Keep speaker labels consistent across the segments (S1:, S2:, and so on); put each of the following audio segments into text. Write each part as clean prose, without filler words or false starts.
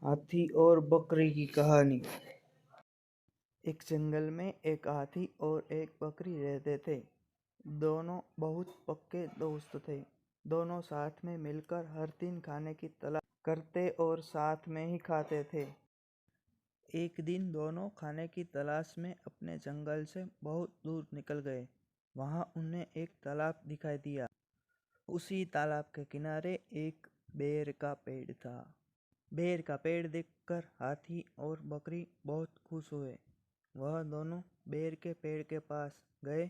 S1: हाथी और बकरी की कहानी। एक जंगल में एक हाथी और एक बकरी रहते थे। दोनों बहुत पक्के दोस्त थे। दोनों साथ में मिलकर हर दिन खाने की तलाश करते और साथ में ही खाते थे। एक दिन दोनों खाने की तलाश में अपने जंगल से बहुत दूर निकल गए। वहां उन्हें एक तालाब दिखाई दिया। उसी तालाब के किनारे एक बेर का पेड़ था। बेर का पेड़ देखकर हाथी और बकरी बहुत खुश हुए। वह दोनों बेर के पेड़ के पास गए।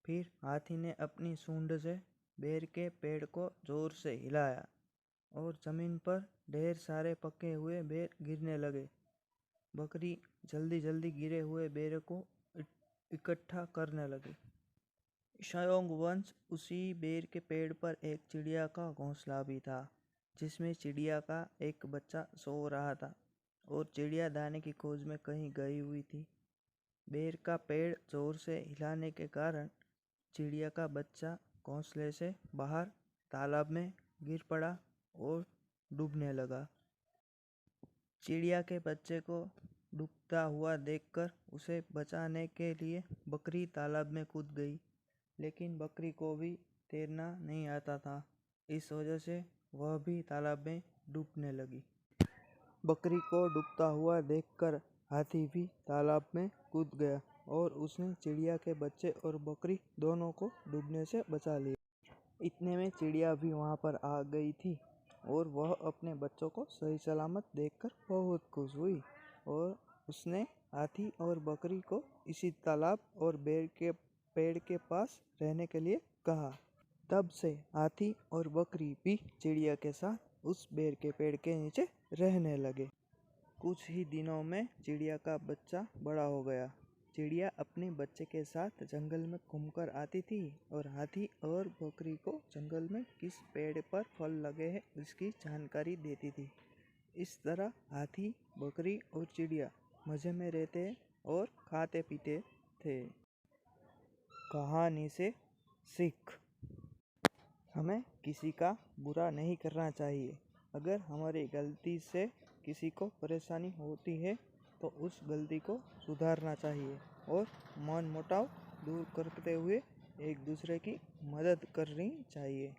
S1: फिर हाथी ने अपनी सूंड से बेर के पेड़ को जोर से हिलाया और जमीन पर ढेर सारे पके हुए बेर गिरने लगे। बकरी जल्दी जल्दी गिरे हुए बेर को इकट्ठा करने लगी। शयोंगवंश उसी बेर के पेड़ पर एक चिड़िया का घोंसला भी था, जिसमें चिड़िया का एक बच्चा सो रहा था और चिड़िया दाने की खोज में कहीं गई हुई थी। बेर का पेड़ जोर से हिलाने के कारण चिड़िया का बच्चा घोंसले से बाहर तालाब में गिर पड़ा और डूबने लगा। चिड़िया के बच्चे को डूबता हुआ देखकर उसे बचाने के लिए बकरी तालाब में कूद गई, लेकिन बकरी को भी तैरना नहीं आता था। इस वजह से वह भी तालाब में डूबने लगी। बकरी को डूबता हुआ देखकर हाथी भी तालाब में कूद गया और उसने चिड़िया के बच्चे और बकरी दोनों को डूबने से बचा लिया। इतने में चिड़िया भी वहां पर आ गई थी और वह अपने बच्चों को सही सलामत देखकर बहुत खुश हुई और उसने हाथी और बकरी को इसी तालाब और बेर के पेड़ के पास रहने के लिए कहा। तब से हाथी और बकरी भी चिड़िया के साथ उस बेर के पेड़ के नीचे रहने लगे। कुछ ही दिनों में चिड़िया का बच्चा बड़ा हो गया। चिड़िया अपने बच्चे के साथ जंगल में घूमकर आती थी और हाथी और बकरी को जंगल में किस पेड़ पर फल लगे हैं इसकी जानकारी देती थी। इस तरह हाथी, बकरी और चिड़िया मजे में रहते और खाते पीते थे। कहानी से सीख: हमें किसी का बुरा नहीं करना चाहिए। अगर हमारी गलती से किसी को परेशानी होती है तो उस गलती को सुधारना चाहिए और मनमुटाव दूर करते हुए एक दूसरे की मदद करनी चाहिए।